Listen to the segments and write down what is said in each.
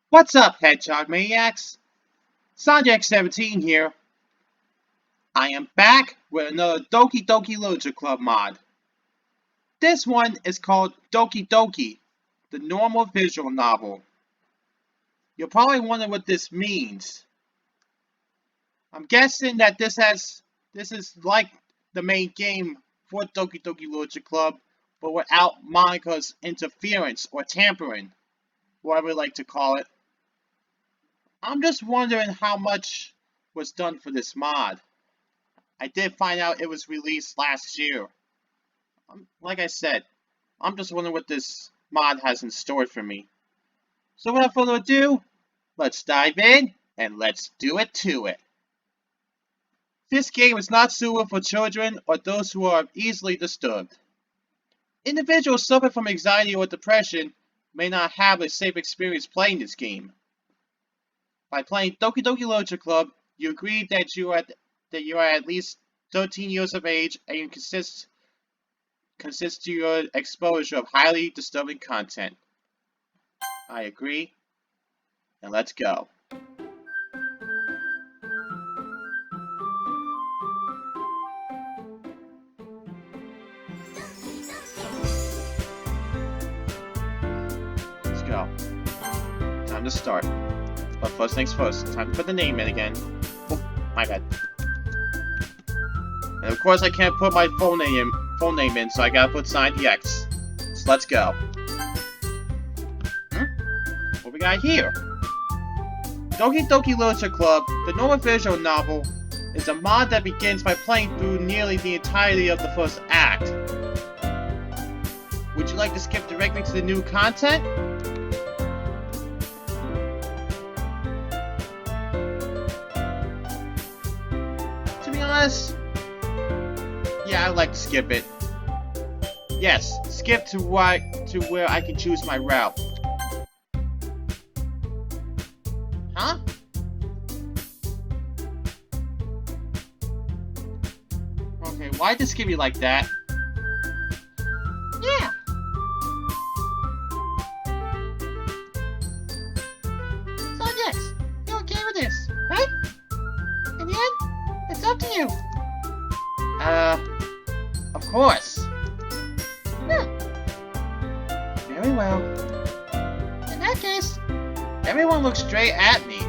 What's up, Hedgehog Maniacs? Sanjak17 here. I am back with another Doki Doki Literature Club mod. This one is called Doki Doki, the normal visual novel. You'll probably wonder what this means. I'm guessing that this is like the main game for Doki Doki Literature Club, but without Monika's interference or tampering, whatever you like to call it. I'm just wondering how much was done for this mod. I did find out it was released last year. Like I said, I'm just wondering what this mod has in store for me. So without further ado, let's dive in and let's do it to it. This game is not suitable for children or those who are easily disturbed. Individuals suffering from anxiety or depression may not have a safe experience playing this game. By playing Doki Doki Literature Club, you agree that you are at least 13 years of age and you consist to your exposure of highly disturbing content. I agree. And let's go. Let's go. Time to start. But first things first, time to put the name in again. Oh, my bad. And of course I can't put my full name in, so I gotta put signed EX. So let's go. What we got here? Doki Doki Literature Club, the normal visual novel, is a mod that begins by playing through nearly the entirety of the first act. Would you like to skip directly to the new content? Yeah, I'd like to skip it. Yes, skip to where I can choose my route. Huh? Okay, why did this give you like that? Yeah. So yes, you're okay with this, right? In the end, it's up to you. Of course. Yeah. Very well. In that case, everyone looks straight at me.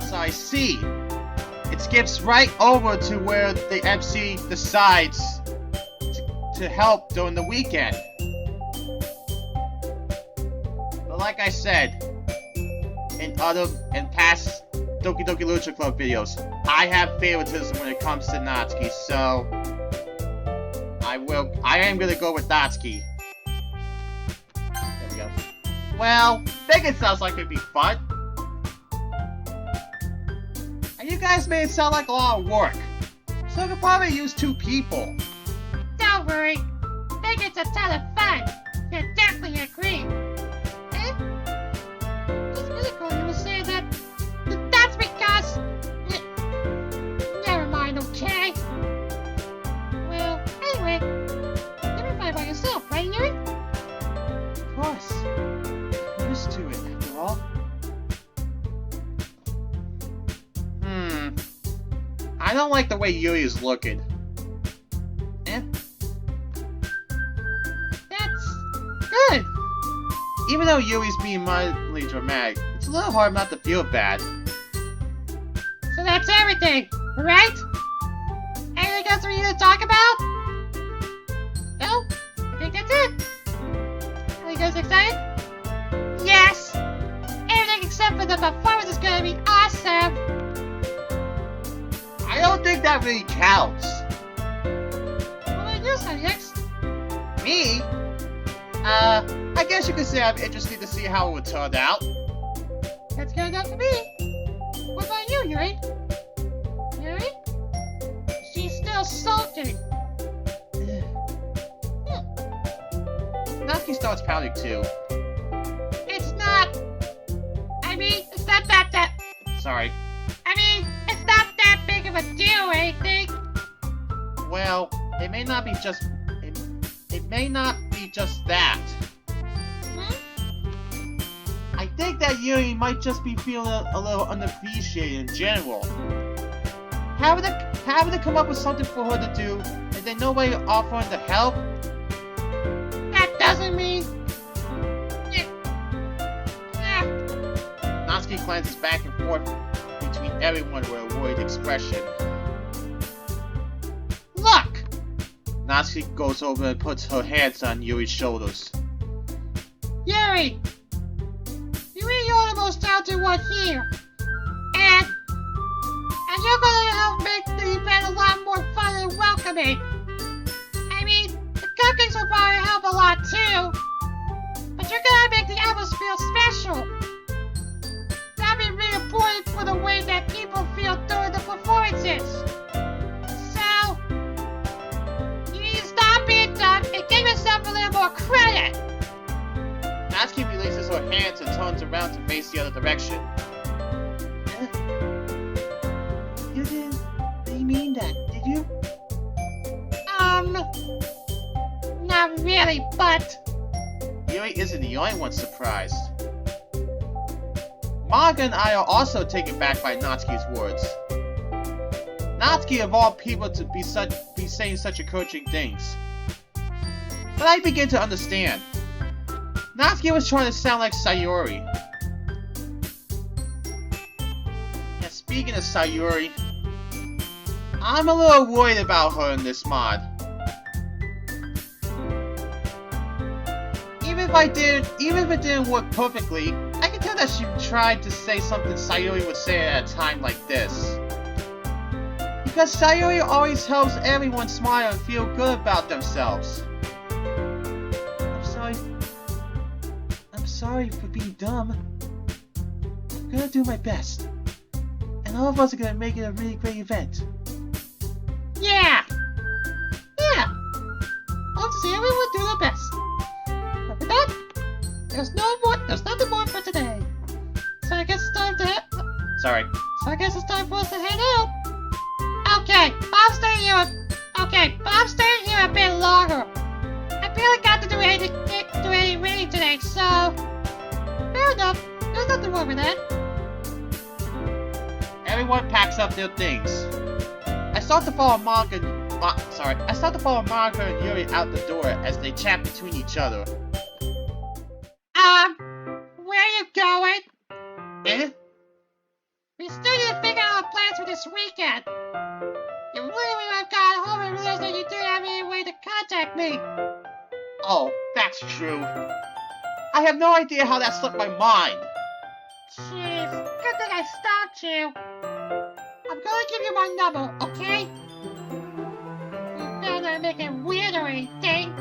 So I see. It skips right over to where the MC decides to help during the weekend. But like I said, in past Doki Doki Literature Club videos, I have favoritism when it comes to Natsuki, so I am gonna go with Natsuki. There we go. Well, thinking sounds like it'd be fun. And you guys made it sound like a lot of work, so I could probably use 2 people. Don't worry, think it's a ton of fun. You definitely agree. Just really cool you were saying that. That's because. Never mind, okay? Well, anyway, you're fine by yourself, right, Yuri? Of course. I'm used to it, after all. I don't like the way Yuri is looking. That's good. Even though Yuri's being mildly dramatic, it's a little hard not to feel bad. So that's everything, right? Anything else for you to talk about? No? I think that's it. Are you guys excited? Yes! Everything except for the performance is gonna be awesome! I don't think that really counts. What about you, Subjects? Me? I guess you could say I'm interested to see how it would turn out. That's good enough for me. What about you, Yuri? Yuri? She's still sulking. Natsuki starts pouting too. It's not... I mean, it's not that... Sorry. I mean, it's not that big of a deal or anything. Well, it may not be just... It may not be just that. I think that Yuri might just be feeling a little unappreciated in general. Having to come up with something for her to do, and then nobody offering to help? That doesn't mean... Natsuki glances back and forth between everyone with a worried expression. Look! Natsuki goes over and puts her hands on Yuri's shoulders. Yuri! You're the most talented one here. And you're gonna help make the event a lot more fun and welcoming. I mean, the cupcakes will probably help a lot too. But you're gonna make the atmosphere special. That'll be really important for the way that people feel during the performances. So, you need to stop being dumb and give yourself a little more credit. Natsuki releases her hands and turns around to face the other direction. You didn't mean that, did you? Not really, but... Yuri isn't the only one surprised. Monika and I are also taken back by Natsuki's words. Natsuki of all people to be saying such encouraging things. But I begin to understand. Natsuki was trying to sound like Sayuri. And speaking of Sayuri, I'm a little worried about her in this mod. Even if it didn't work perfectly, I can tell that she tried to say something Sayuri would say at a time like this. Because Sayuri always helps everyone smile and feel good about themselves. I'm sorry for being dumb. I'm gonna do my best. And all of us are gonna make it a really great event. Yeah! I'll see everyone do their best. But with that, there's nothing more for today. So I guess it's time to Sorry. So I guess it's time for us to head out. Okay, I'm staying here a bit longer. I barely got to do any reading today, so fair enough. There's nothing wrong with that. Everyone packs up their things. I start to follow Monika and Yuri out the door as they chat between each other. Where are you going? Eh? We still need to figure out our plans for this weekend. You really have got home and realized that you didn't have any way to contact me. Oh, that's true. I have no idea how that slipped my mind. Jeez, good thing I stopped you. I'm gonna give you my number, okay? You better not make it weird or anything.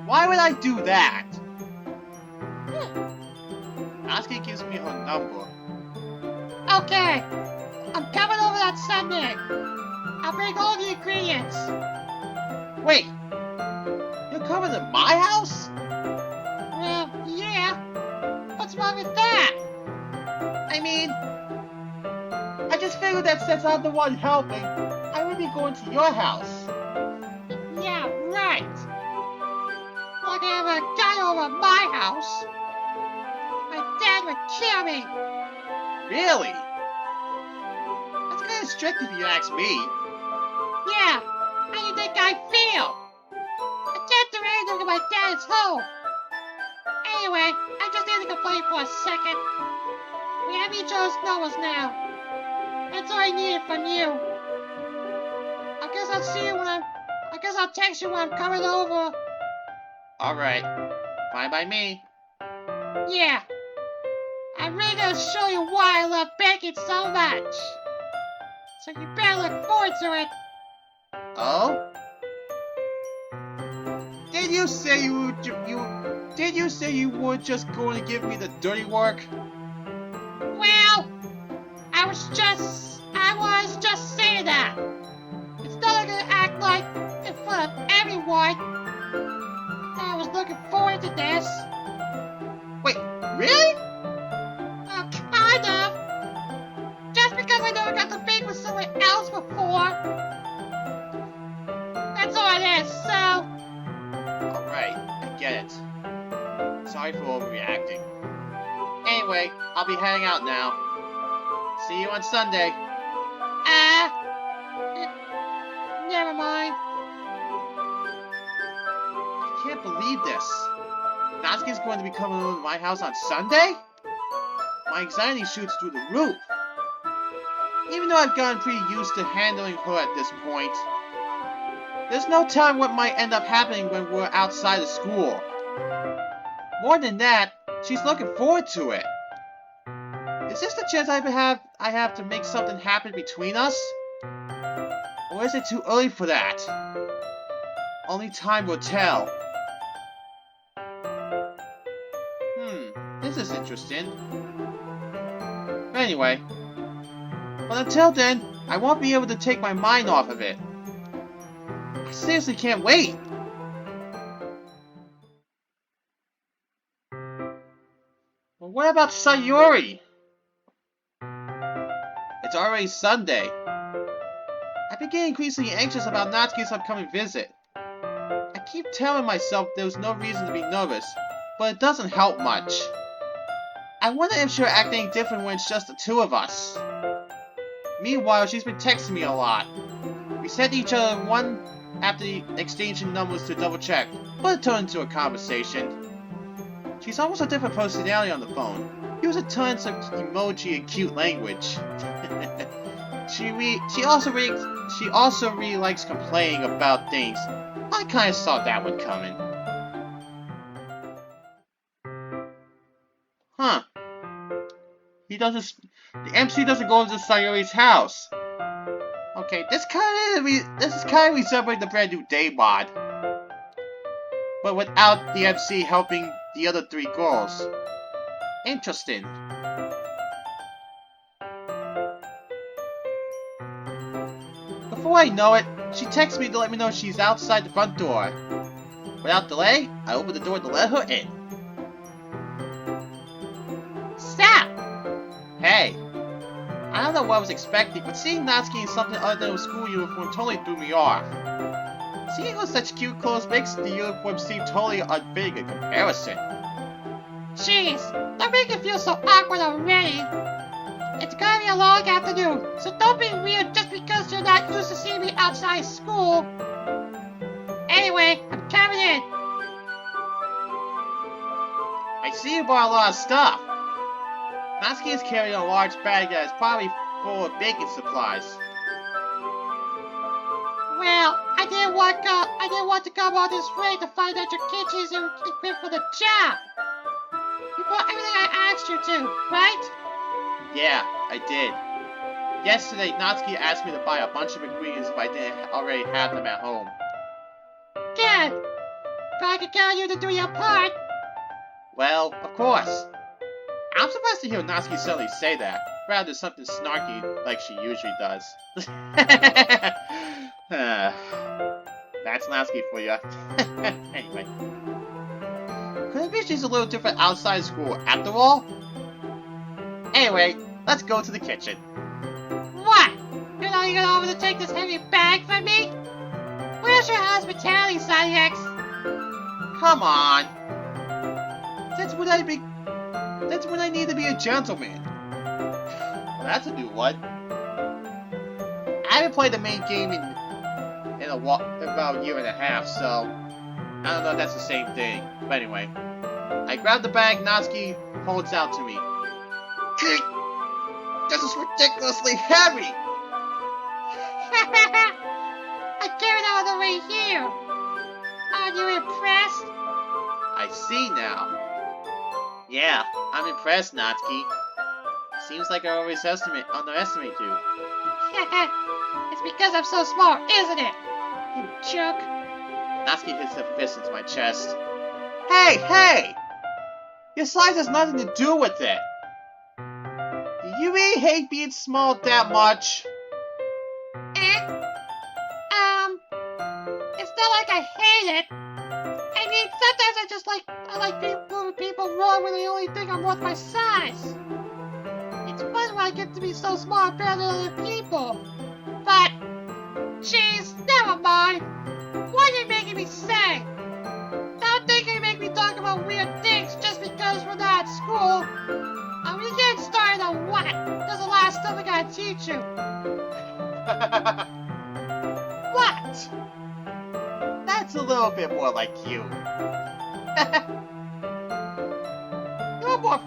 Why would I do that? Natsuki gives me her number. Okay, I'm coming over that Sunday. I'll bring all the ingredients. Wait, you're coming to my house? Well, yeah. What's wrong with that? I mean, I just figured that since I'm the one helping, I would be going to your house. Yeah, right. We're gonna have a guy over at my house. My dad would kill me. Really? That's kind of strict if you ask me. Yeah, how do you think I feel? I can't do anything when my dad is home. Anyway, I just need to complain for a second. We have each other's numbers now. That's all I needed from you. I guess I'll text you when I'm coming over. Alright, fine by me. Yeah. I'm really gonna show you why I love baking so much. So you better look forward to it. Oh? Did you say you were just going to give me the dirty work? Well, I was just saying that. It's not gonna act like in front of everyone. I was looking forward to this. Wait, really? Kind of. Just because I never got to bake with someone else before. That's all it is, so Rightful overreacting. Anyway, I'll be heading out now. See you on Sunday. Never mind. I can't believe this. Natsuki's going to be coming over to my house on Sunday? My anxiety shoots through the roof. Even though I've gotten pretty used to handling her at this point, there's no telling what might end up happening when we're outside of school. More than that, she's looking forward to it. Is this the chance I have to make something happen between us? Or is it too early for that? Only time will tell. This is interesting. Anyway, but until then, I won't be able to take my mind off of it. I seriously can't wait. Well, what about Sayori? It's already Sunday. I've been getting increasingly anxious about Natsuki's upcoming visit. I keep telling myself there's no reason to be nervous, but it doesn't help much. I wonder if she'll act any different when it's just the two of us. Meanwhile, she's been texting me a lot. We sent each other one after the exchanging numbers to double check, but it turned into a conversation. She's almost a different personality on the phone. Uses tons of emoji and cute language. She also really likes complaining about things. I kind of saw that one coming. Huh. The MC doesn't go into Sayori's house. Okay, this is kind of resembling the brand new day mod, but without the MC helping the other three girls. Interesting. Before I know it, she texts me to let me know she's outside the front door. Without delay, I open the door to let her in. Stop! Hey, I don't know what I was expecting, but seeing Natsuki in something other than a school uniform totally threw me off. Seeing her in such cute clothes makes the uniform seem totally unfitting in comparison. Jeez, don't make it feel so awkward already. It's gonna be a long afternoon, so don't be weird just because you're not used to seeing me outside school. Anyway, I'm coming in. I see you bought a lot of stuff. Natsuki is carrying a large bag that is probably full of baking supplies. Well, I didn't want to come all this way to find out your kitchen isn't equipped for the job. You bought everything I asked you to, right? Yeah, I did. Yesterday, Natsuki asked me to buy a bunch of ingredients if I didn't already have them at home. Good. But I can count on you to do your part. Well, of course. I'm surprised to hear Natsuki suddenly say that, rather than something snarky like she usually does. That's Natsuki for you. Anyway. Could it be she's a little different outside school after all? Anyway, let's go to the kitchen. What? You're not even over to take this heavy bag from me? Where's your hospitality, X? Come on. That's when I need to be a gentleman. Well, that's a new one. I haven't played the main game in about a year and a half, so I don't know if that's the same thing. But anyway, I grab the bag Natsuki holds out to me. This is ridiculously heavy! I carried it all the way here. Are you impressed? I see now. Yeah, I'm impressed, Natsuki. Seems like I always underestimate you. It's because I'm so small, isn't it? You jerk. Natsuki hits her fist into my chest. Hey! Your size has nothing to do with it. Do you really hate being small that much? It's not like I hate it. I mean, sometimes I like proving people wrong when they only think I'm worth my size. It's fun when I get to be so small compared to other people. But, jeez, never mind. What are you making me say? Don't think you make me talk about weird things just because because we're not at school, we get started on what? That's the last stuff I gotta teach you. What? That's a little bit more like you. You're more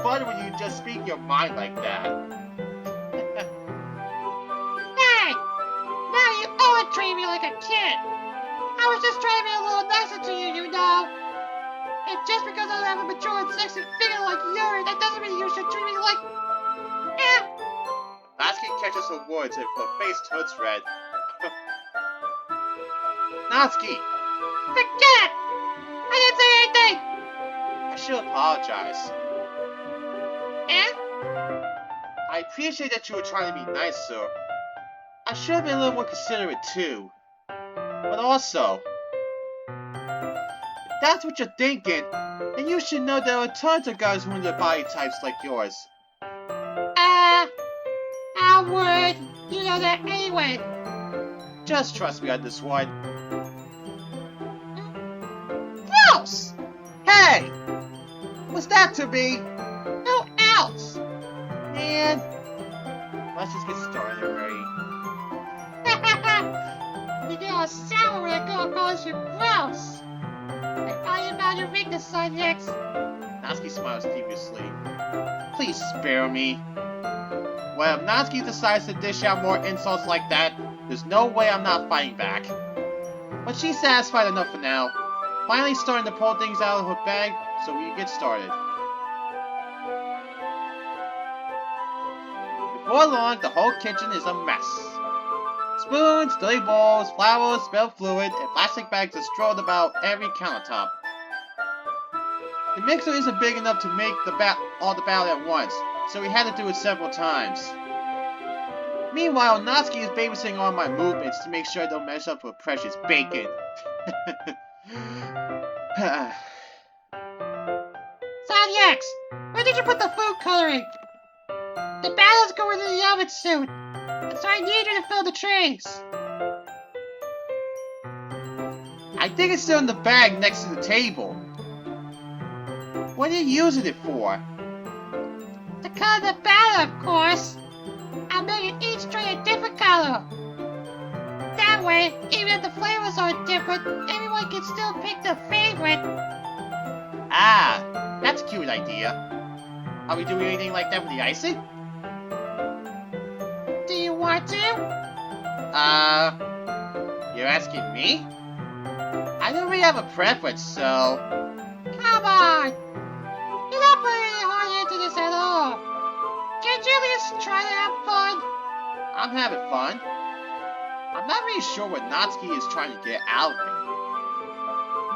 fun when you just speak your mind like that. Hey! Now you always treat me like a kid. I was just trying to be a little nicer to you, you know. And just because I have a mature and sexy figure like yours, that doesn't mean you should treat me like... Natsuki catches her words and her face turns red. Natsuki! Forget it! I didn't say anything! I should apologize. Eh? I appreciate that you were trying to be nice, sir. I should have been a little more considerate too. But also, if that's what you're thinking, then you should know there are tons of guys who are body types like yours. I would. You know that anyway. Just trust me on this one. Gross! Hey! What's that to me? Who else? Man, let's just get started already. You get all sour when a girl calls you gross. I thought you found your weakness, Subjects. Natsuki smiles deviously. Please spare me. Well, if Natsuki decides to dish out more insults like that, there's no way I'm not fighting back. But she's satisfied enough for now, finally starting to pull things out of her bag so we can get started. Before long, the whole kitchen is a mess. Spoons, dirty bowls, flowers, spilled fluid, and plastic bags are strewn about every countertop. The mixer isn't big enough to make all the batter at once, so we had to do it several times. Meanwhile, Natsuki is babysitting all my movements to make sure I don't mess up her precious bacon. Subjects, where did you put the food coloring? The batter's going in the oven soon, so I need you to fill the trays. I think it's still in the bag next to the table. What are you using it for? To color the batter, of course. I'm making each tray a different color. That way, even if the flavors are different, everyone can still pick their favorite. Ah, that's a cute idea. Are we doing anything like that with the icing? Do you want to? You're asking me? I don't really have a preference, so... Come on! You're not putting any heart into this at all. Can't you at least try to have fun? I'm having fun. I'm not really sure what Natsuki is trying to get out of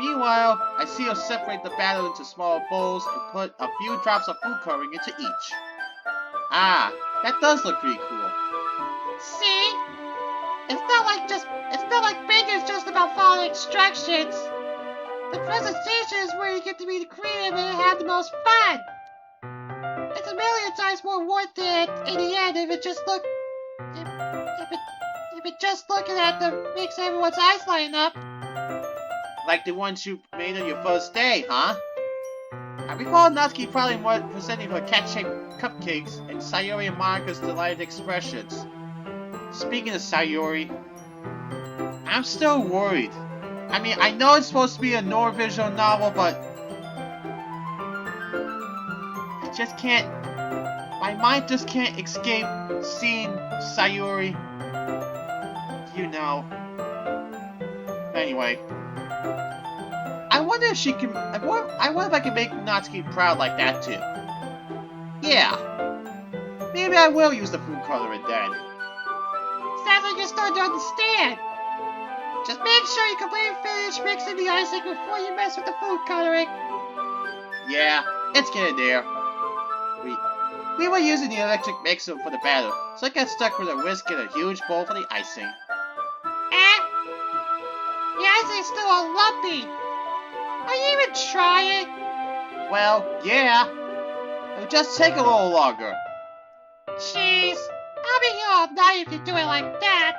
me. Meanwhile, I see her separate the batter into smaller bowls and put a few drops of food coloring into each. Ah, that does look pretty cool. See? It's not like baking is just about following instructions. The presentation is where you get to be the creative and have the most fun. It's a million times more worth it in the end if it just just looking at them makes everyone's eyes lighten up. Like the ones you made on your first day, huh? I recall Natsuki probably more presenting her cat-shaped cupcakes and Sayori and Monika's delighted expressions. Speaking of Sayori, I'm still worried. I mean, I know it's supposed to be a non-visual novel, but I just can't. My mind just can't escape seeing Sayori. You know. Anyway, I wonder if she can. I wonder if I can make Natsuki proud like that too. Yeah, maybe I will use the food coloring then. Sounds like you're starting to understand. Just make sure you completely finish mixing the icing before you mess with the food coloring. Yeah, it's getting there. We were using the electric mixer for the batter, so I got stuck with a whisk and a huge bowl for the icing. The icing's still all lumpy. Are you even trying? Well, yeah. It'll just take a little longer. Jeez, I'll be here all night if you do it like that.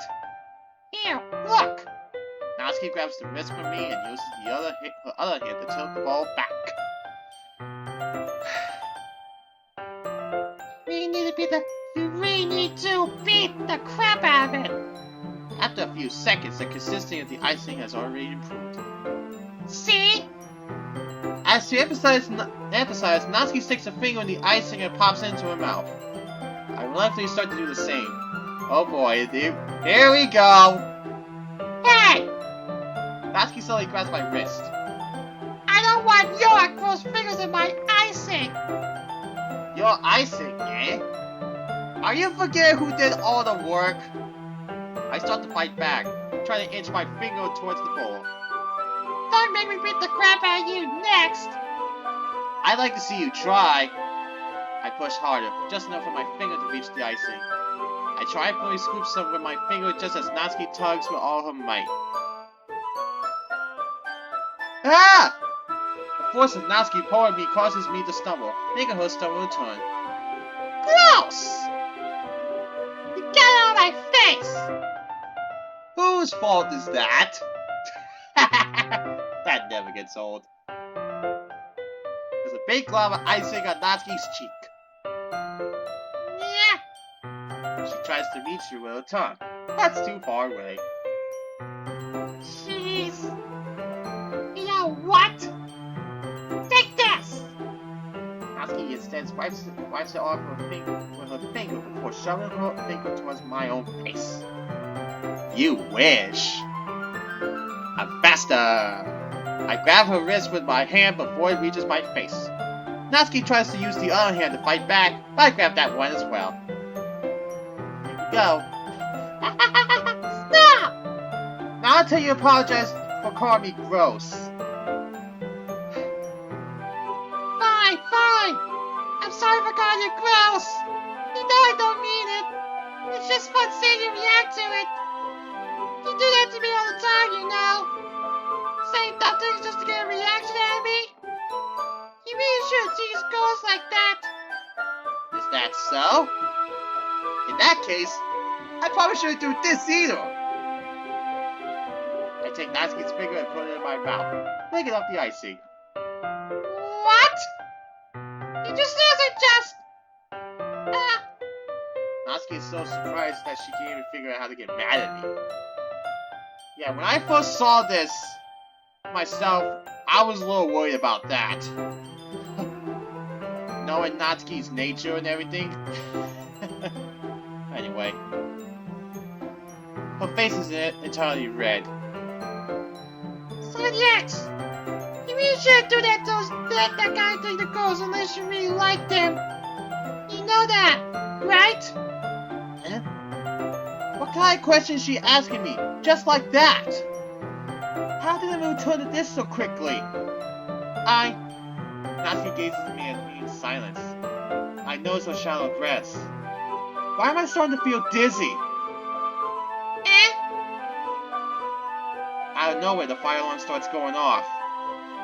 Here, look. Natsuki grabs the wrist from me and uses her other hand to tilt the ball back. You really need to beat the crap out of it. After a few seconds, the consistency of the icing has already improved. See? As to emphasize, Natsuki sticks a finger in the icing and pops it into her mouth. I reluctantly start to do the same. Oh boy, dude. Here we go! Hey! Natsuki slowly grabs my wrist. I don't want your gross fingers in my icing! Your icing, eh? Are you forgetting who did all the work? I start to fight back, trying to inch my finger towards the bowl. Don't make me beat the crap out of you next! I'd like to see you try. I push harder, just enough for my finger to reach the icing. I triumphantly scoop some with my finger just as Natsuki tugs with all her might. Ah! The force of Natsuki pulling me causes me to stumble, making her stumble in turn. Gross! You got it out of my face! Whose fault is that? That never gets old. There's a big glob of icing on Natsuki's cheek. Yeah. She tries to reach you with her tongue. That's too far away. Jeez. You know what? Take this! Natsuki instead wipes it off with her finger before shoving her finger towards my own face. You wish. I'm faster. I grab her wrist with my hand before it reaches my face. Natsuki tries to use the other hand to fight back, but I grab that one as well. Here we go. Stop! Now until you apologize for calling me gross. Fine. I'm sorry for calling you gross. You know I don't mean it. It's just fun seeing you react to it. You do that to me all the time, you know. Saying dumb things just to get a reaction out of me. You really shouldn't tease girls like that. Is that so? In that case, I probably shouldn't do this either. I take Natsuki's finger and put it in my mouth, licking off the icing. What? You just Natsuki is so surprised that she can't even figure out how to get mad at me. Yeah, when I first saw this myself, I was a little worried about that. Knowing Natsuki's nature and everything. Anyway. Her face is entirely red. Yes! You really shouldn't do that kind of thing to girls unless you really like them. You know that, right? Eh? What kind of question is she asking me? Just like that? How did it move turn to this so quickly? Natsuki gazes at me in silence. I notice her shallow breaths. Why am I starting to feel dizzy? Out of nowhere, the fire alarm starts going off.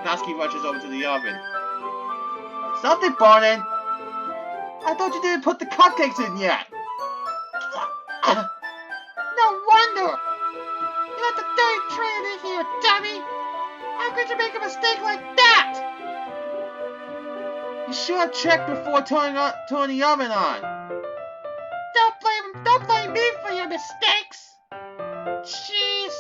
Natsuki rushes over to the oven. Is something burning? I thought you didn't put the cupcakes in yet. No wonder! You let the dirty train in here, dummy! How could you make a mistake like that? You should have checked before turning the oven on. Don't blame me for your mistakes! Jeez!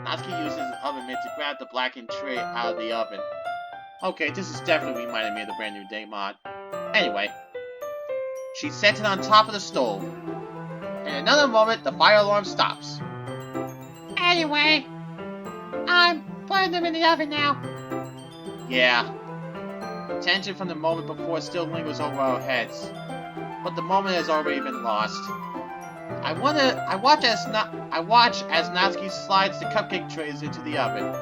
Natsuki uses his oven mitt to grab the blackened tray out of the oven. Okay, this is definitely reminding me of the brand new day mod. Anyway, she sets it on top of the stove. In another moment, the fire alarm stops. Anyway, I'm putting them in the oven now. Yeah. Tension from the moment before still lingers over our heads. But the moment has already been lost. I watch as Natsuki slides the cupcake trays into the oven.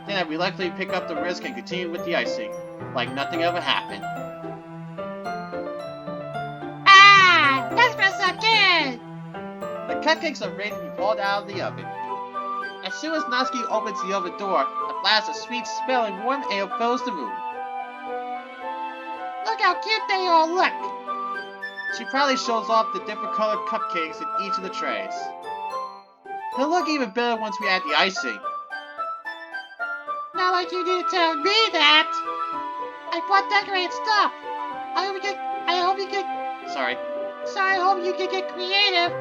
Then I reluctantly pick up the wrist and continue with the icing, like nothing ever happened. Ah! That smells so good! The cupcakes are ready to be pulled out of the oven. As soon as Natsuki opens the oven door, a blast of sweet-smelling warm air fills the room. Look how cute they all look! She proudly shows off the different colored cupcakes in each of the trays. They'll look even better once we add the icing. Not like you need to tell me that! I bought decorated stuff! I hope you Sorry. So I hope you can get creative.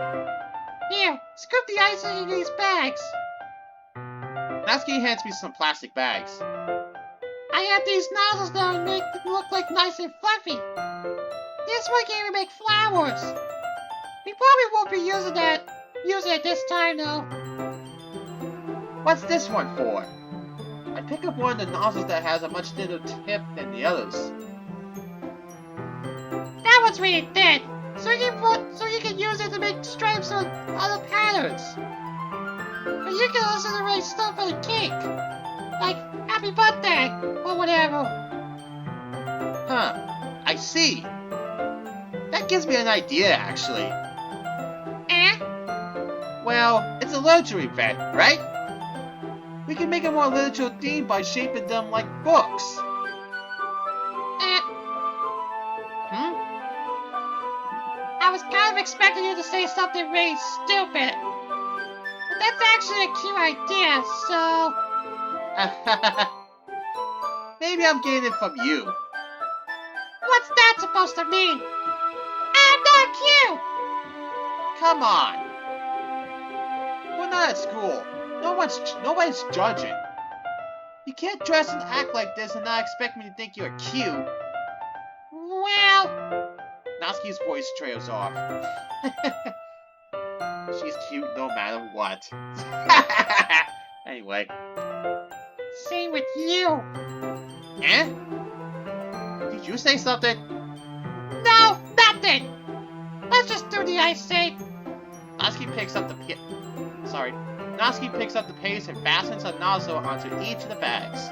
Here, scoop the icing in these bags. Natsuki hands me some plastic bags. I have these nozzles that will make it look like nice and fluffy. This one can even make flowers. We probably won't be using it this time though. What's this one for? I pick up one of the nozzles that has a much thinner tip than the others. That one's really thin, so you can use it to make stripes on other patterns. But you can also write stuff on a cake, like "Happy Birthday" or whatever. Huh, I see. That gives me an idea, actually. Well, it's a literature event, right? We can make it more literature themed by shaping them like books. I was kind of expecting you to say something really stupid. But that's actually a cute idea, so... Maybe I'm getting it from you. What's that supposed to mean? I'm not cute! Come on. We're not at school. Nobody's judging. You can't dress and act like this and not expect me to think you're cute. Well... Natsuki's voice trails off. She's cute no matter what. Anyway. Same with you. Eh? Did you say something? No, nothing! Let's just do the icing. Natsuki picks up the paste and fastens a nozzle onto each of the bags.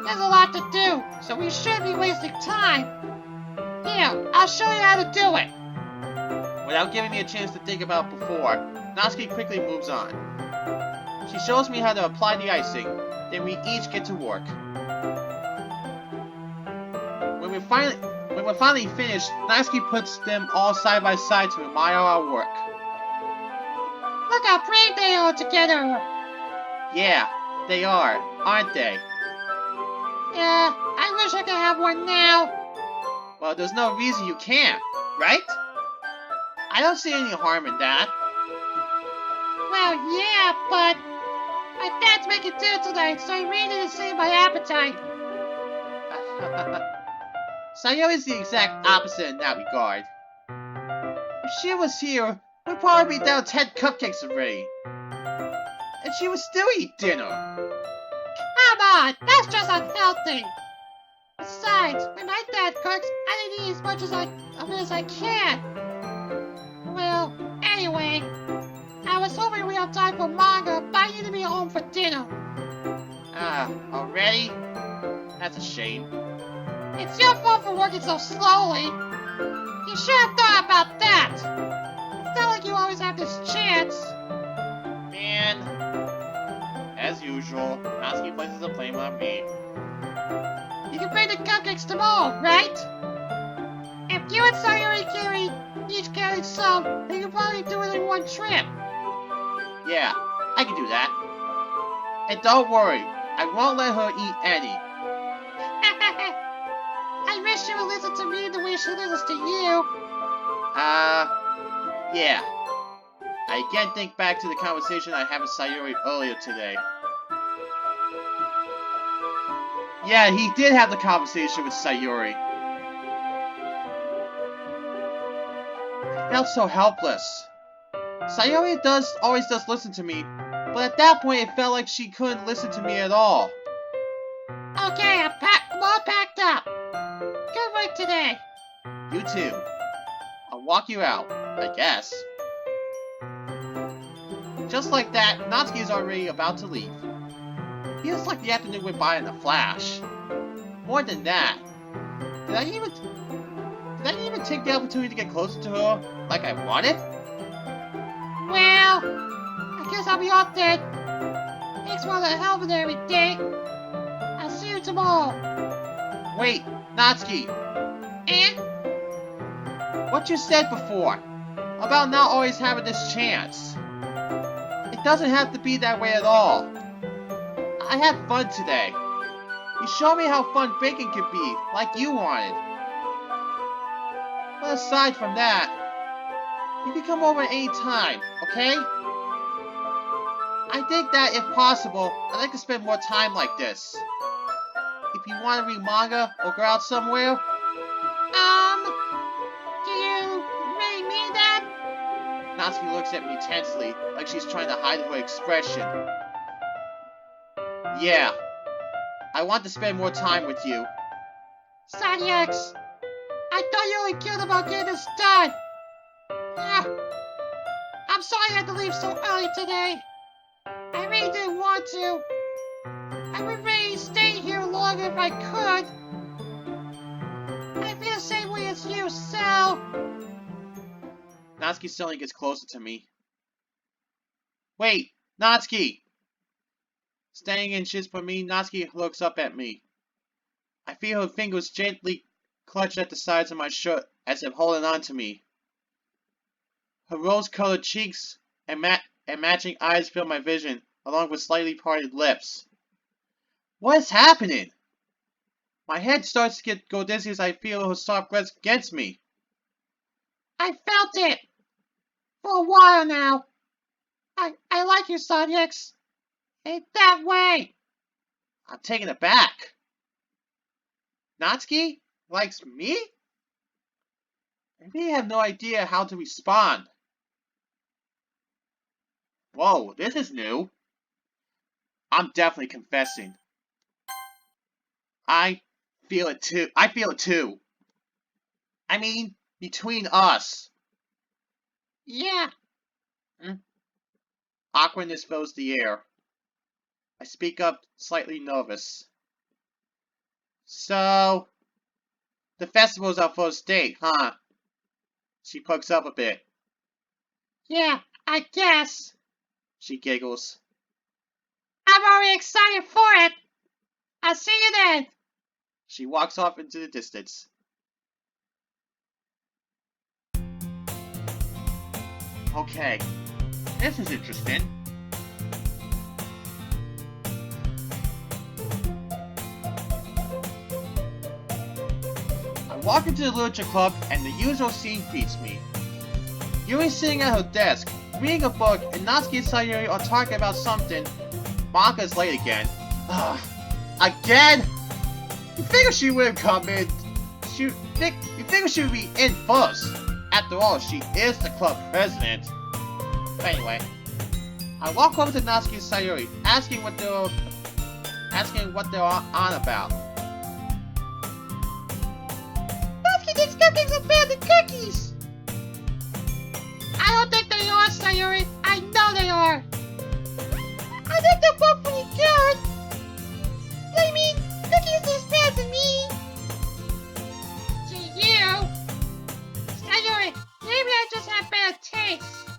There's a lot to do, so we shouldn't be wasting time. Here, I'll show you how to do it. Without giving me a chance to think about it before, Natsuki quickly moves on. She shows me how to apply the icing, then we each get to work. When we're finally finished, Natsuki puts them all side by side to admire our work. Look how pretty they are together. Yeah, they are, aren't they? Yeah, I wish I could have one now. Well, there's no reason you can't, right? I don't see any harm in that. Well, yeah, but my dad's making dinner tonight, so I really need to save my appetite. Sayori is the exact opposite in that regard. If she was here, we'd probably be down 10 cupcakes already. And she would still eat dinner. Come on, that's just unhealthy. Besides, when my dad cooks, I need to eat as much as I can. Well, anyway, I was hoping we had time for manga, but I need to be home for dinner. Already? That's a shame. It's your fault for working so slowly. You should have thought about that. It's not like you always have this chance. Man, as usual, Natsuki places the blame on me. You can bring the cupcakes tomorrow, right? If you and Sayori each carry some, then you can probably do it in one trip. Yeah, I can do that. And don't worry, I won't let her eat any. I wish she would listen to me the way she listens to you. Yeah. I again think back to the conversation I had with Sayori earlier today. Yeah, he did have the conversation with Sayori. I felt so helpless. Sayori always does listen to me, but at that point it felt like she couldn't listen to me at all. Okay, I'm all packed up. Good work today. You too. I'll walk you out, I guess. Just like that, Natsuki is already about to leave. Feels like the afternoon went by in a flash. More than that, did I even take the opportunity to get closer to her like I wanted? Well, I guess I'll be off then. Thanks for the help with everything. I'll see you tomorrow. Wait, Natsuki, And? what you said before about not always having this chance. It doesn't have to be that way at all. I had fun today. You showed me how fun baking could be, like you wanted. But aside from that, you can come over any time, okay? I think that if possible, I'd like to spend more time like this. If you want to read manga or go out somewhere, Do you really mean that? Natsuki looks at me tensely, like she's trying to hide her expression. Yeah, I want to spend more time with you. Sonny X, I thought you only cared about getting this done. Yeah. I'm sorry I had to leave so early today. I really didn't want to. I would really stay here longer if I could. I feel the same way as you, so... Natsuki suddenly gets closer to me. Wait, Natsuki! Staying inches from me, Natsuki looks up at me. I feel her fingers gently clutch at the sides of my shirt as if holding on to me. Her rose-colored cheeks and matching eyes fill my vision, along with slightly parted lips. What is happening? My head starts to go dizzy as I feel her soft breath against me. I felt it. For a while now. I like you, Sonny X. Ain't that way. I'm taken aback. Natsuki likes me? I really have no idea how to respond. Whoa, this is new. I'm definitely confessing. I feel it too. I mean, between us. Yeah. Awkwardness fills the air. I speak up, slightly nervous. So, the festival's our first date, huh? She perks up a bit. Yeah, I guess. She giggles. I'm already excited for it. I'll see you then. She walks off into the distance. Okay, this is interesting. I walk into the literature club and the usual scene greets me. Yuri's sitting at her desk, reading a book, and Natsuki and Sayuri are talking about something. Monika's late again. Ugh. Again? You figure she would have come in. You figure she would be in first. After all, she is the club president. But anyway, I walk over to Natsuki and Sayuri, asking what they're on about. Natsuki thinks cupcakes are better than cookies. I don't think they are, Sayuri. I know they are. I think they're both pretty good. I mean, cookies is better than me. To you. Sayuri, maybe I just have better taste.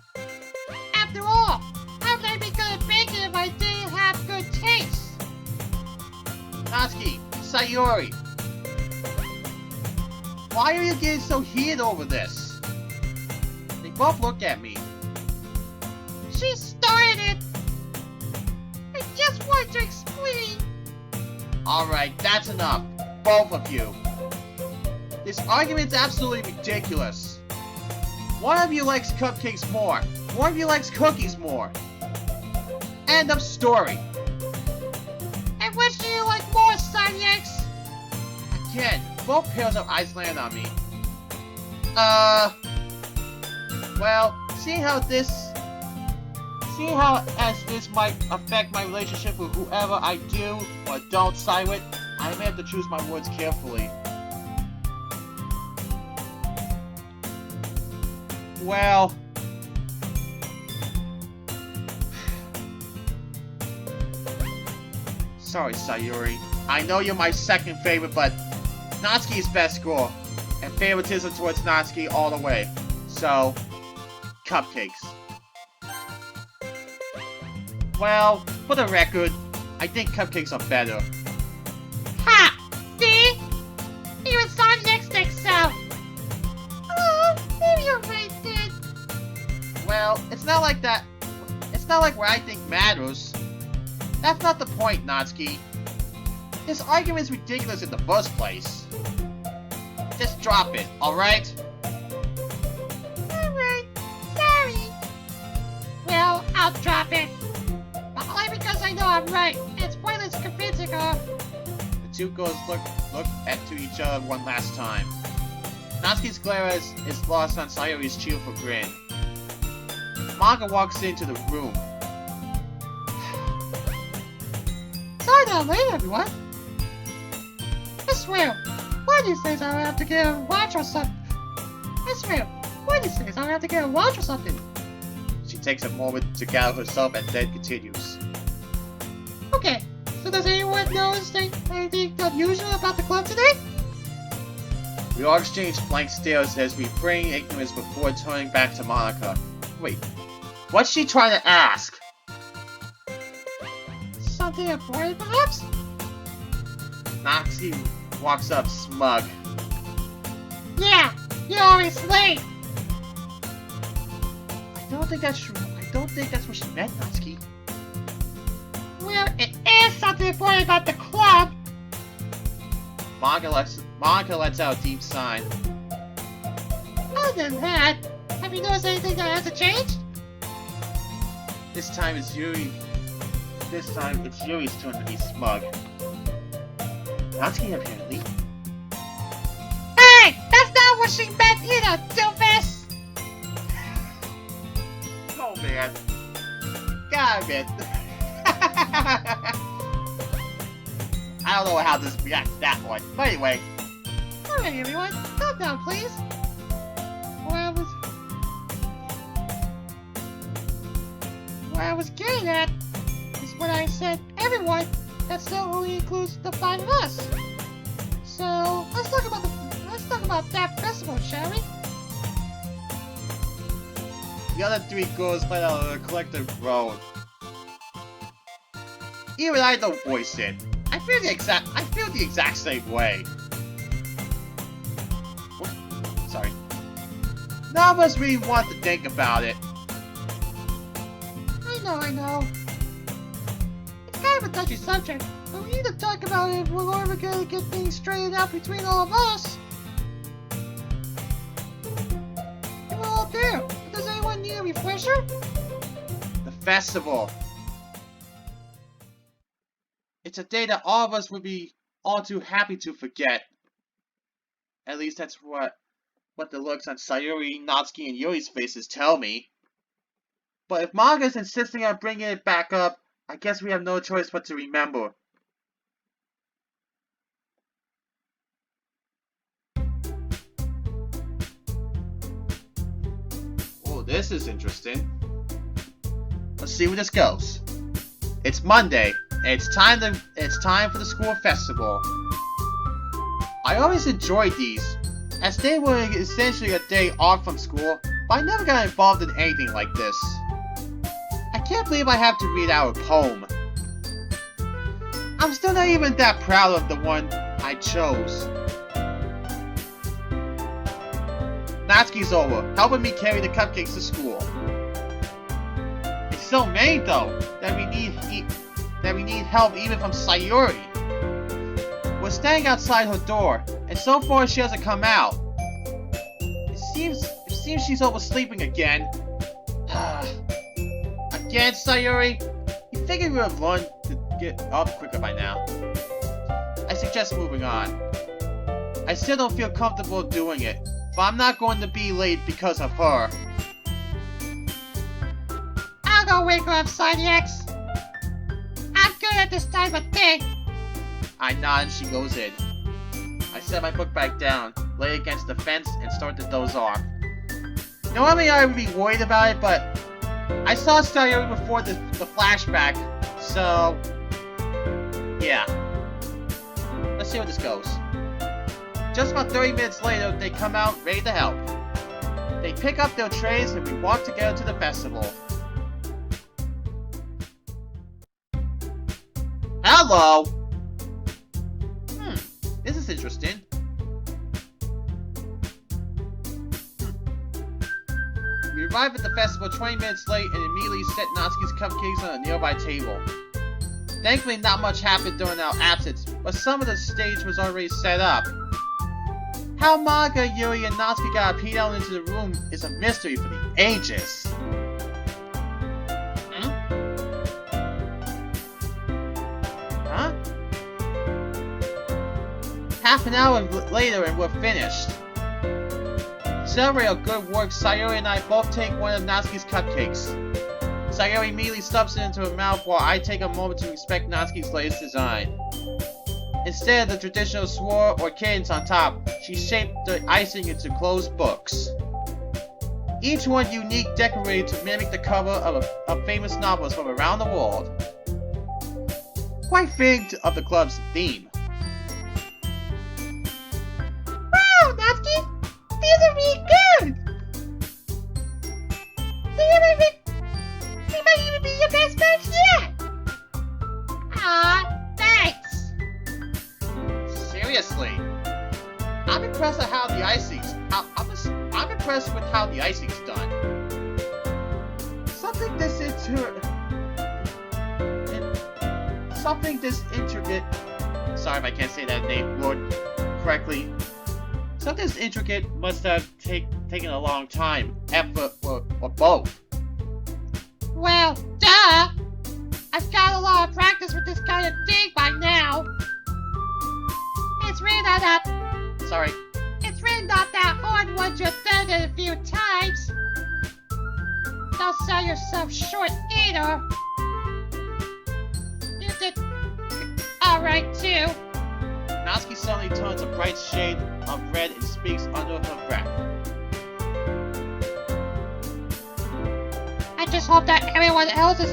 After all, how would I be good at baking if I didn't have good taste? Natsuki, Sayuri, why are you getting so heated over this? They both look at me. She started it. I just wanted to explain. Alright, that's enough. Both of you. This argument's absolutely ridiculous. One of you likes cupcakes more. One of you likes cookies more. End of story. And which do you like more, Sonny X? Again, both pairs of eyes land on me. Well, seeing how as this might affect my relationship with whoever I do or don't side with, I may have to choose my words carefully. Well... Sorry, Sayuri. I know you're my second favorite, but Natsuki's best score, and favoritism towards Natsuki all the way. So, Cupcakes. Well, for the record, I think Cupcakes are better. Ha! See? Even Sonny X thinks so. Oh, maybe you're right then. Well, it's not like that. It's not like what I think matters. That's not the point, Natsuki. This argument's ridiculous in the first place. Just drop it, alright? right. It's pointless convincing her. The two girls look at to each other one last time. Natsuki's glare is lost on Sayori's cheerful grin. Monika walks into the room. Sorry that I'm late, everyone. I swear, one of these days I'll have to get a watch or something. I swear, one of these days I'll have to get a watch or something. She takes a moment to gather herself and then continues. Okay, so does anyone notice anything unusual about the club today? We all exchange blank stares as we bring ignorance before turning back to Monika. Wait, what's she trying to ask? Something important, perhaps? Natsuki walks up smug. Yeah, you're always late. I don't think that's true. I don't think that's what she meant, Natsuki. Well, it is something important about the club. Monika lets out a deep sigh. Other than that, have you noticed anything that hasn't changed? This time it's Yuri's turn to be smug. Natsuki apparently. Hey, that's not what she meant either, doofus! Oh man. God, man. I don't know how to react to that one. But anyway. Alright, everyone, calm down, please. What I was getting at is when I said everyone, that still only includes the 5 of us. So let's talk about that festival, shall we? The other three girls let out a collective groan. Even I don't voice it. I feel the exact same way. What? Sorry. None of us really want to think about it. I know. It's kind of a touchy subject, but we need to talk about it if we're ever gonna get things straightened out between all of us. We're all there. Does anyone need a refresher? The festival. It's a day that all of us would be all too happy to forget. At least that's what the looks on Sayori, Natsuki, and Yuri's faces tell me. But if Monika's insisting on bringing it back up, I guess we have no choice but to remember. Oh, this is interesting. Let's see where this goes. It's Monday, and it's time for the school festival. I always enjoyed these, as they were essentially a day off from school, but I never got involved in anything like this. I can't believe I have to read out a poem. I'm still not even that proud of the one I chose. Natsuki's over, helping me carry the cupcakes to school. It's so many though, that we need help even from Sayori. We're standing outside her door, and so far she hasn't come out. It seems she's oversleeping again. Again, Sayori? You figured we would have learned to get up quicker by now. I suggest moving on. I still don't feel comfortable doing it, but I'm not going to be late because of her. I'll go wake her up, X. I'm good at this type of thing. I nod and she goes in. I set my book back down, lay it against the fence, and start to doze off. Normally I would be worried about it, but I saw Sayori before the flashback, so yeah. Let's see where this goes. Just about 30 minutes later, they come out ready to help. They pick up their trays and we walk together to the festival. Hello! This is interesting. We arrive at the festival 20 minutes late and immediately set Natsuki's cupcakes on a nearby table. Thankfully not much happened during our absence, but some of the stage was already set up. How Monika, Yuri, and Natsuki got peed out into the room is a mystery for the ages. Half an hour later and we're finished. To celebrate our good work, Sayori and I both take one of Natsuki's cupcakes. Sayori immediately stuffs it into her mouth while I take a moment to inspect Natsuki's latest design. Instead of the traditional sword or cadence on top, she shaped the icing into closed books. Each one unique, decorated to mimic the cover of a famous novelist from around the world. Quite fitting of the club's theme. Wow, Natsuki! These are really good! They might even be your best friends yet! Aw, thanks! Seriously, I'm impressed at how the icing's. I'm impressed with how the icing's done. Something this intricate. Sorry if I can't say that word correctly. Something this intricate must have taken a long time, effort, or both. Well, duh! I've got a lot of practice with this kind of thing by now. It's really not that hard once you've done it a few times. Don't sell yourself short either. You did alright too. Natsuki suddenly turns a bright shade of red and speaks under her breath. I just hope that everyone else is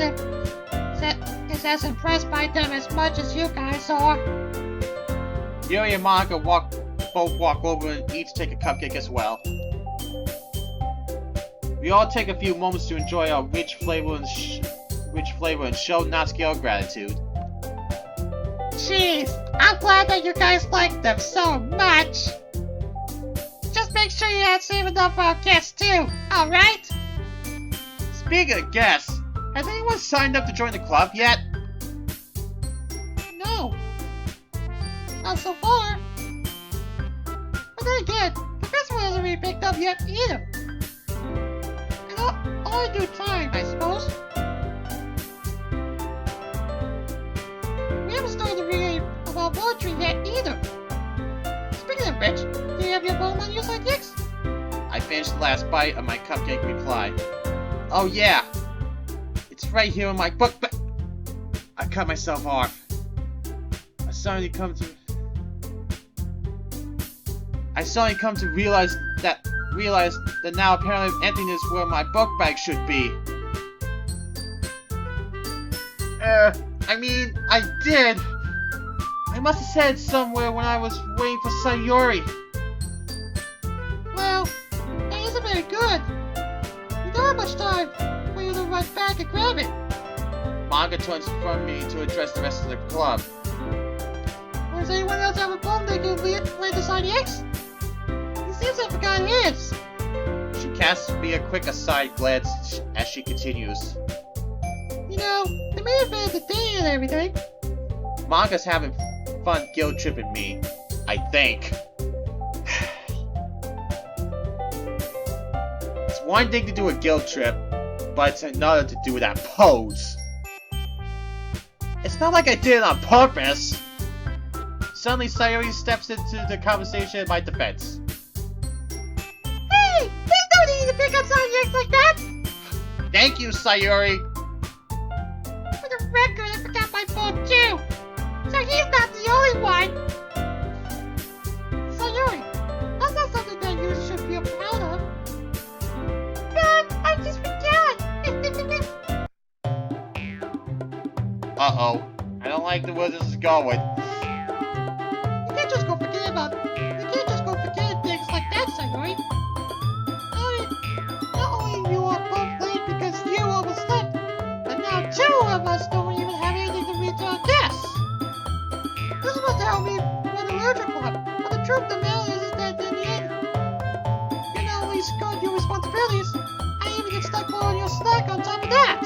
as impressed by them as much as you guys are. Yuri and Monika both walk over and each take a cupcake as well. We all take a few moments to enjoy our rich flavor and show Natsuki our gratitude. Jeez, I'm glad that you guys like them so much. Just make sure you have saved enough for our guests too, alright? Speaking of guests, has anyone signed up to join the club yet? No. Not so far. But then again, the festival hasn't really picked up yet either. And all in due time, I suppose. We haven't started reading about poetry yet either. Speaking of which, do you have your poem on your sidekicks? I finished the last bite of my cupcake and replied, "Oh yeah, it's right here in my book, but I cut myself off. I suddenly come to realize that now apparently emptiness where my book bag should be. I did. I must have said it somewhere when I was waiting for Sayori." Well, that isn't very good. You don't have much time for you to run back and grab it. Monika turns from me to address the rest of the club. Does anyone else have a poem they could lay beside the X? He seems to have forgotten his. She casts me a quick aside glance as she continues. You know, they may have been the day and everything. Monika's having fun guilt tripping me, I think. It's one thing to do a guilt trip, but it's another to do that pose. It's not like I did it on purpose. Suddenly, Sayori steps into the conversation in my defense. Hey! There's no need to pick up subjects like that! Thank you, Sayori. For the record, I forgot my phone too! So he's not the only one! Sayori, that's not something that you should feel proud of. But I just forgot! Uh-oh. I don't like the way this is going. You can't just go forgetting things like that, Sayori. Not only you are both late because you overslept, but now two of us don't even have anything to read to our guests. This is supposed to help me run the Literature Club, but the truth of the matter is that in the end, you not only skirt your responsibilities, I even get stuck on your slack on top of that.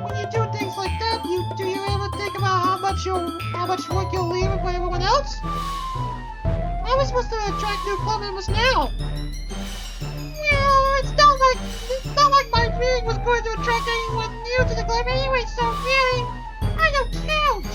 When you do things like that, do you ever think about how much work you'll leave for everyone else? How are we supposed to attract new club members now? Well, it's not like my reading was going to attract anyone new to the club anyway, so really, I don't count.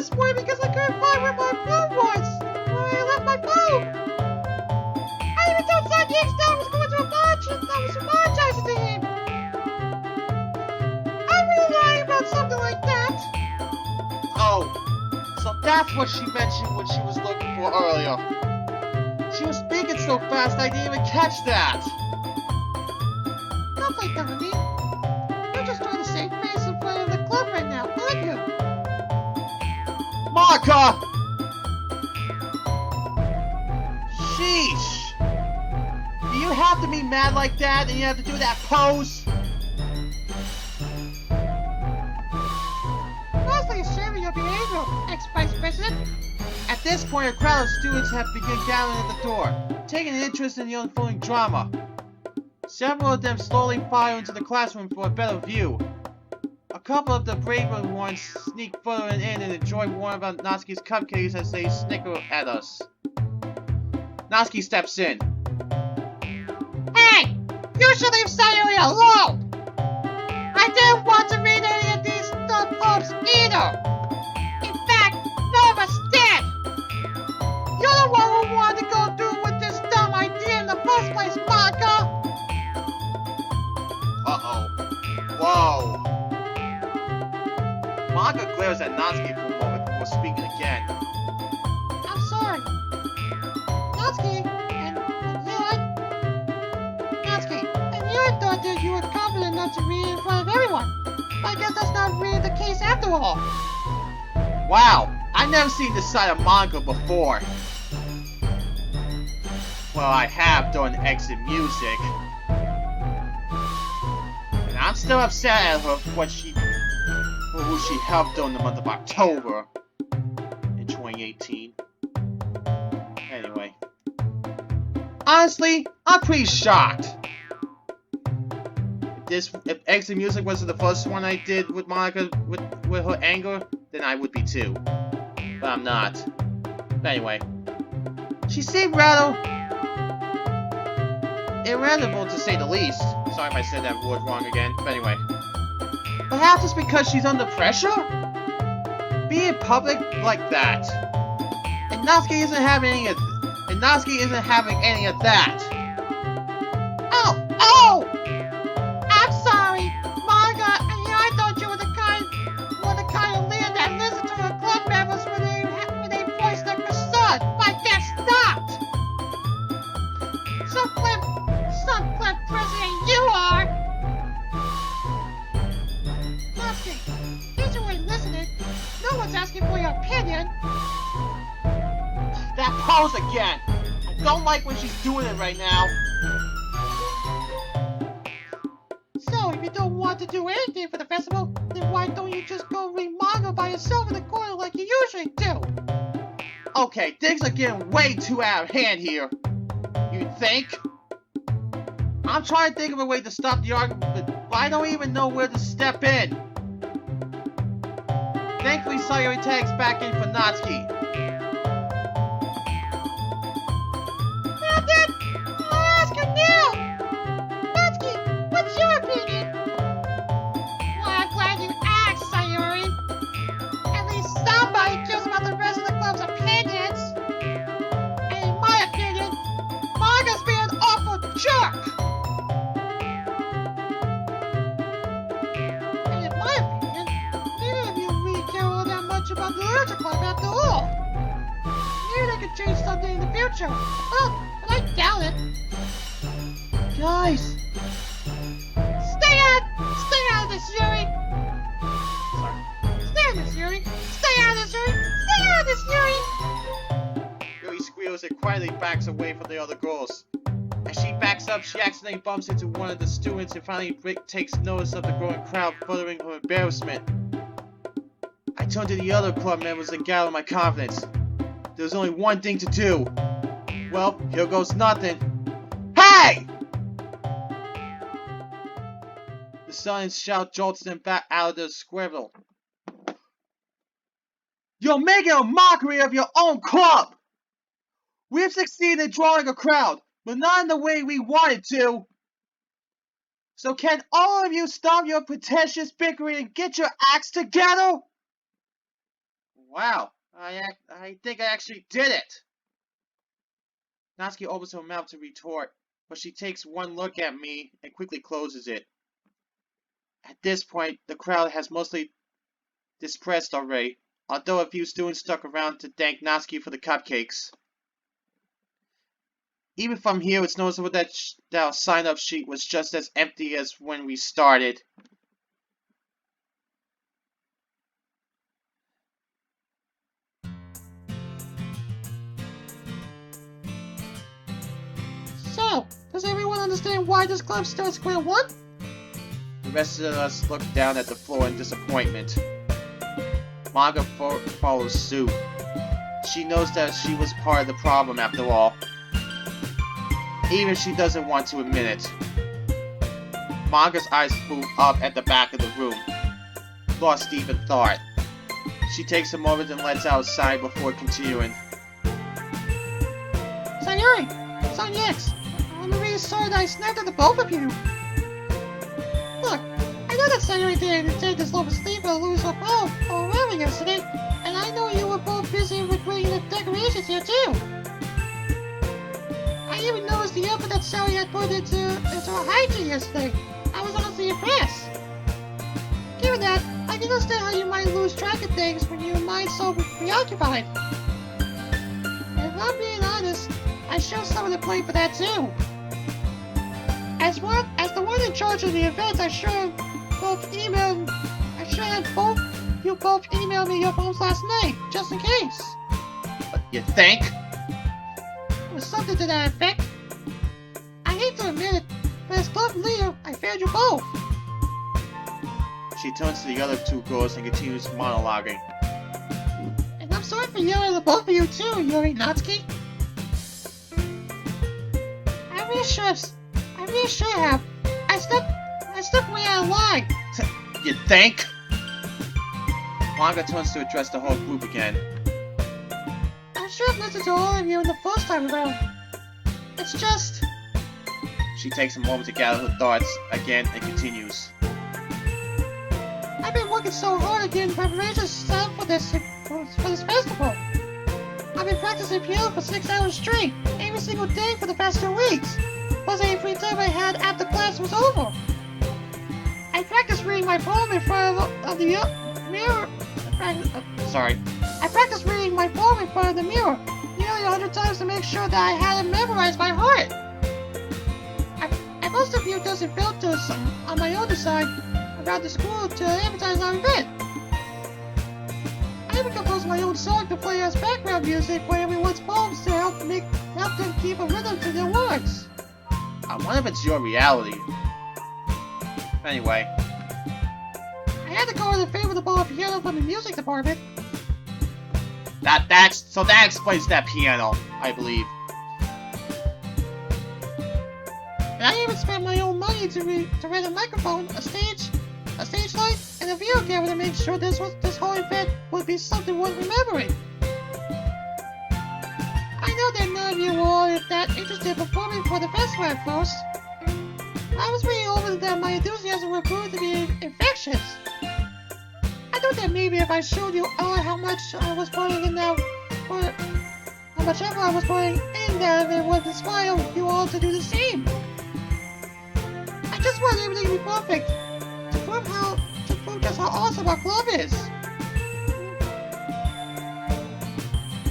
this morning because I couldn't find where my phone was. Where I left my phone. I even told Cupcakes that I was going to a march and I was apologizing to him. I'm really lying about something like that. Oh, so that's what she mentioned when she was looking for earlier. She was speaking so fast I didn't even catch that. Don't play dumb with me. You're just trying to save face in front of the club right now, aren't you? Monika! Sheesh! Do you have to be mad like that and you have to do that pose? Mostly ashamed of your behavior, ex-vice president. At this point, a crowd of students have begun gathering at the door, taking an interest in the unfolding drama. Several of them slowly file into the classroom for a better view. A couple of the braver ones sneak further in and enjoy one of Natsuki's cupcakes as they snicker at us. Natsuki steps in. Hey! You should leave Sayuri alone! I didn't want to read any of these clubs either! In fact, none of us did! You're the one who wanted to go through with this dumb idea in the first place, Monika! Uh-oh. Whoa. Monika glares at Natsuki for a moment before speaking again. I'm sorry. Natsuki and you thought that you were confident enough to read in front of everyone. I guess that's not really the case after all. Wow, I've never seen this side of Monika before. Well, I have during exit music. And I'm still upset at her for who she helped during the month of October in 2018. Anyway. Honestly, I'm pretty shocked. If exit music was the first one I did with Monika with her anger, then I would be too. But I'm not. But anyway. She seemed rather irritable to say the least. Sorry if I said that word wrong again. But anyway. Perhaps it's because she's under pressure? Being in public like that. And Natsuki isn't having any of that. Oh! I'm sorry, Monika, and I thought you were the kind of leader that listened to her club members when they voiced their concern. But guess not! Some club president you are! Natsuki, since you weren't listening, no one's asking for your opinion. That pose again! I don't like when she's doing it right now. So, if you don't want to do anything for the festival, then why don't you just go read manga by yourself in the corner like you usually do? Okay, things are getting way too out of hand here. You think? I'm trying to think of a way to stop the argument, but I don't even know where to step in. Thankfully, Sayuri tags back in for Natsuki. Well then, I'll ask her now! Natsuki, what's your opinion? Well, I'm glad you asked, Sayuri. At least somebody cares about the rest of the club's opinions. And in my opinion, Monika's being an awful jerk! And in my opinion, neither of you really care all that much about the literature club after all. Maybe they could change something in the future. Well, but I doubt it. Guys! Stay out of this, Yuri! Stay out of this, Yuri! Stay out of this, Yuri! Stay out of this, Yuri! Yuri squeals and quietly backs away from the other girls. As she backs up, she accidentally bumps into one of the students and finally takes notice of the growing crowd, furthering her embarrassment. I turn to the other club members and gather my confidence. There's only one thing to do. Well, here goes nothing. Hey! The sudden shout jolts them back out of their scribble. You're making a mockery of your own club! We've succeeded in drawing a crowd, but not in the way we wanted to. So can all of you stop your pretentious bickering and get your acts together? Wow, I think I actually did it! Natsuki opens her mouth to retort, but she takes one look at me and quickly closes it. At this point, the crowd has mostly dispersed already, although a few students stuck around to thank Natsuki for the cupcakes. Even from here, it's noticeable that our sign-up sheet was just as empty as when we started. So, does everyone understand why this club starts square one? The rest of us look down at the floor in disappointment. Monika follows suit. She knows that she was part of the problem after all, even if she doesn't want to admit it. Monika's eyes move up at the back of the room, lost deep in thought. She takes a moment and lets out a sigh before continuing. Sayuri! Sonyex! I'm really sorry that I snapped at the both of you! Look, I know that Sayuri didn't take this long sleep or lose her phone or whatever yesterday, and I know you were both busy with bringing the decorations here too! I even noticed the effort that Sayuri had put into her hygiene yesterday. I was honestly impressed. Given that, I can understand how you might lose track of things when your mind's so preoccupied. If I'm being honest, I show some of the blame for that too. As the one in charge of the events, I should have you both emailed me your phones last night, just in case. You think? It was something to that effect. I hate to admit it, but as club leader, I failed you both. She turns to the other two girls and continues monologuing. And I'm sorry for yelling at both of you too, Yuri Natsuki. I really should have. I stepped way out of line. You think? Monika turns to address the whole group again. I should have listened to all of you the first time around. It's just... She takes a moment to gather her thoughts again and continues. I've been working so hard getting preparations set up for this festival. I've been practicing piano for 6 hours straight, every single day for the past 2 weeks, plus any free time I had after class was over. I practiced reading my poem in front of the mirror. I practiced reading my poem in front of the mirror nearly 100 times to make sure that I had it memorized by heart. I must have used those filters on my own design around the school to advertise our event. I even composed my own song to play as background music for everyone's poems to help them keep a rhythm to their words. I wonder if it's your reality. Anyway. I had to go with a favorable piano from the music department. That explains that piano, I believe. And I even spent my own money to rent a microphone, a stage light, and a video camera to make sure this whole event would be something worth remembering. I know that none of you were all that interested in performing for the festival at first. I was really hoping that my enthusiasm would prove to be infectious. I thought that maybe if I showed you all how much I was putting in that, how much effort I was putting in that, it would inspire you all to do the same. I just want everything to be perfect, to prove just how awesome our club is.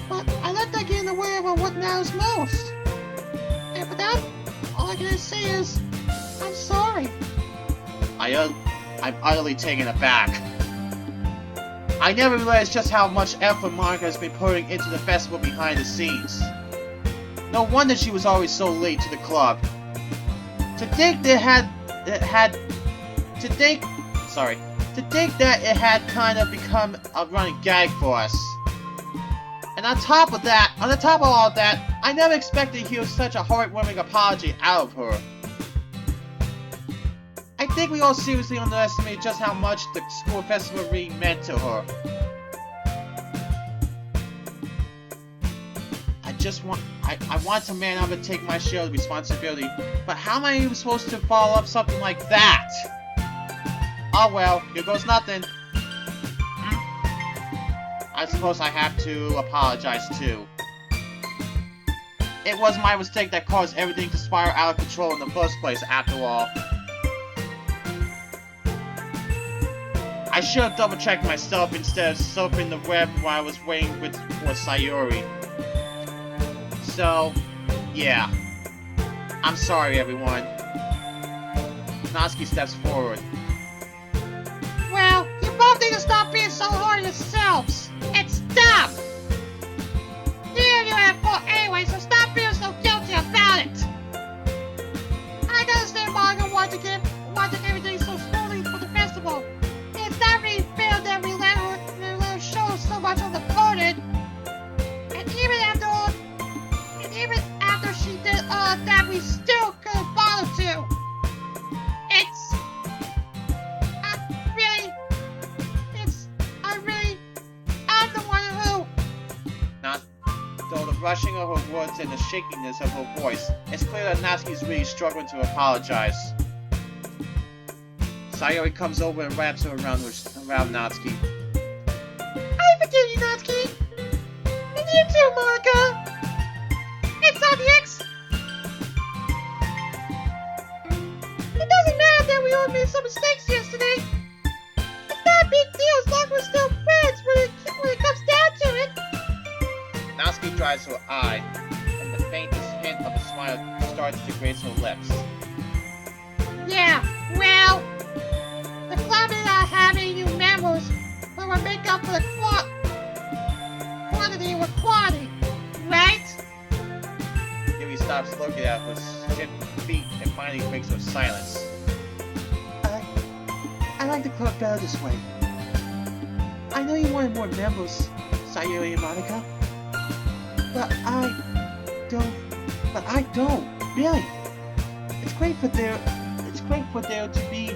But I let that get in the way of what matters most. And for that, all I can say is, I'm sorry. I'm utterly taken aback. I never realized just how much effort Monika has been putting into the festival behind the scenes. No wonder she was always so late to the club. To think that it had kind of become a running gag for us. And on top of all of that, I never expected to hear such a heartwarming apology out of her. I think we all seriously underestimated just how much the school festival really meant to her. I want to man up and take my share of the responsibility, but how am I even supposed to follow up something like that? Oh well, here goes nothing. I suppose I have to apologize too. It was my mistake that caused everything to spiral out of control in the first place, after all. I should have double-checked myself instead of surfing the web while I was waiting for Sayuri. So, yeah. I'm sorry, everyone. Natsuki steps forward. Well, you both need to stop being so hard on yourselves. And stop! You have fault anyway, so stop feeling so guilty about it. I can understand Monika wanting everything so smoothly for the festival. It's not really fair that we let her show so much of the burden. And even after she did all of that, we still couldn't bother to. I'm the one who. Though the rushing of her words and the shakiness of her voice, it's clear that Natsuki's really struggling to apologize. Sayuri comes over and wraps her around Natsuki. I forgive you, Natsuki. And you too, Monika. It's obvious. It doesn't matter that we all made some mistakes yesterday. It's not a big deal as long as we're still friends when it comes down to it. Natsuki dries her eye, and the faintest hint of a smile starts to grace her lips. Yeah, well, the club is not having new members, but we'll make up for the quantity with quality, right? Yuri stops looking at her shifting feet and finally breaks her silence. I like the club better this way. I know you wanted more members, Sayuri and Monika. But I don't, really. It's great for there to be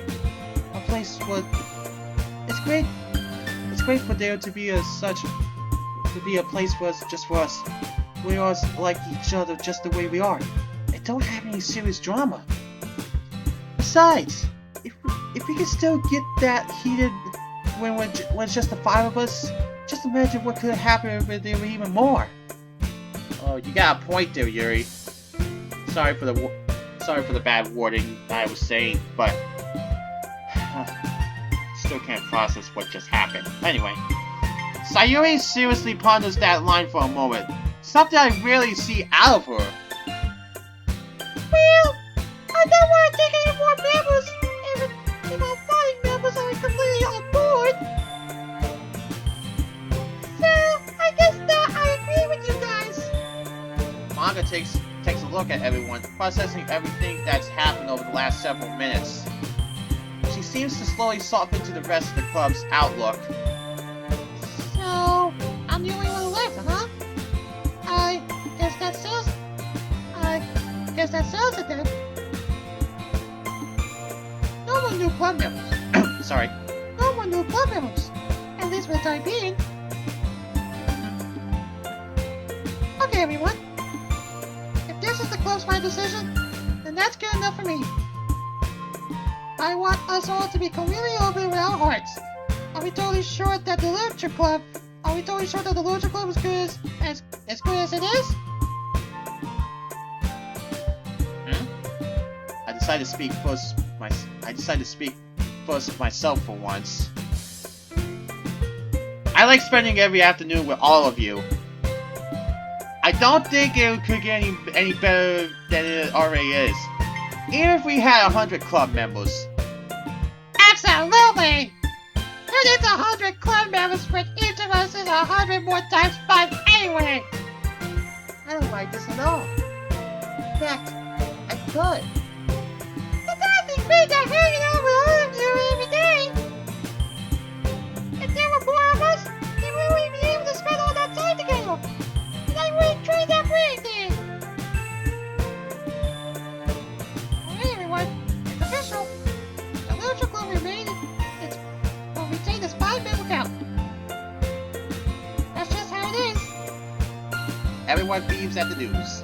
a place for it's great for there to be a place for us, just for us. We all like each other just the way we are. And don't have any serious drama. Besides, if we can still get that heated when it's just the five of us, just imagine what could have happened if there were even more. Oh, you got a point there, Yuri. Sorry for the bad wording I was saying, but still can't process what just happened. Anyway, Sayuri seriously ponders that line for a moment. Something I rarely see out of her. Well, I don't want to take any more members, if our fighting members are completely on board. So, I guess that I agree with you guys. Monika takes a look at everyone, processing everything that's happened over the last several minutes. She seems to slowly soften to the rest of the club's outlook. So, I'm the only one left, huh? I guess that settles it then. No more new club members. Sorry. No more new club members. At least for the time being. Okay, everyone. If this is the club's final decision, then that's good enough for me. I want us all to be completely open with our hearts. Are we totally sure that the Literature Club is good as good as it is? I decided to speak first myself for once. I like spending every afternoon with all of you. I don't think it could get any better than it already is. Even if we had 100 club members. Absolutely! Who needs 100 club members when each of us is 100 more times 5 anyway? I don't like this at all. In fact, I could. It's nothing great to hanging out with all of you every day. If there were more of us, then we wouldn't be able to spend all that time together. And I wouldn't trade that for anything. Alright everyone, it's official. The Literature Club will retain its 5-member count. That's just how it is. Everyone beams at the news.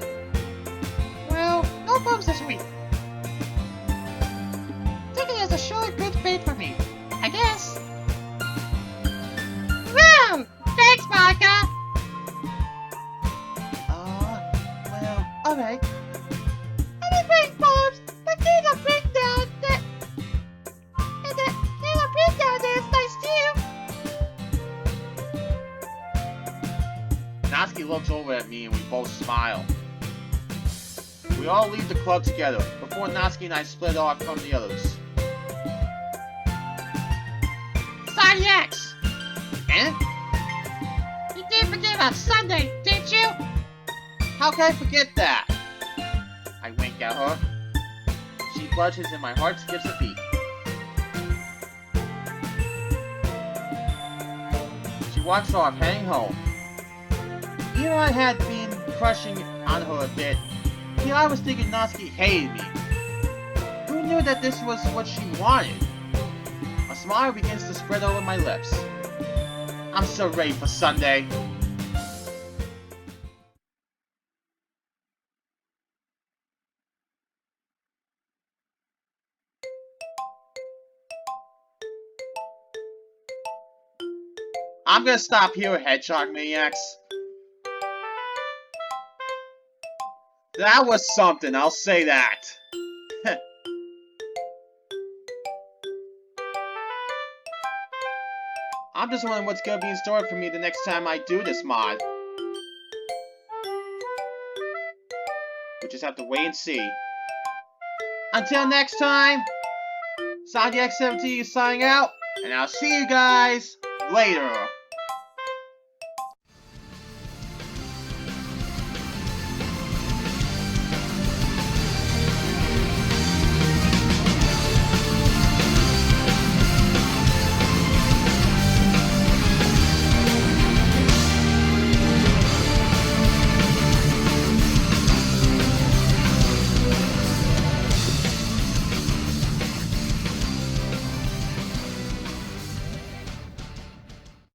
Well, no bumps this week. Take it as a show of good faith for me, I guess. Wow! Thanks, Mom! Natsuki looks over at me and we both smile. We all leave the club together, before Natsuki and I split off from the others. Sonny X! Eh? You didn't forget about Sunday, did you? How can I forget that? I wink at her. She blushes and my heart skips a beat. She walks off, heading home. Even though I had been crushing on her a bit, here I was thinking Natsuki hated me. Who knew that this was what she wanted? A smile begins to spread over my lips. I'm so ready for Sunday. I'm gonna stop here, Hedgehog Maniacs. That was something, I'll say that. I'm just wondering what's gonna be in store for me the next time I do this mod. We just have to wait and see. Until next time, Sandy X17 is signing out, and I'll see you guys later.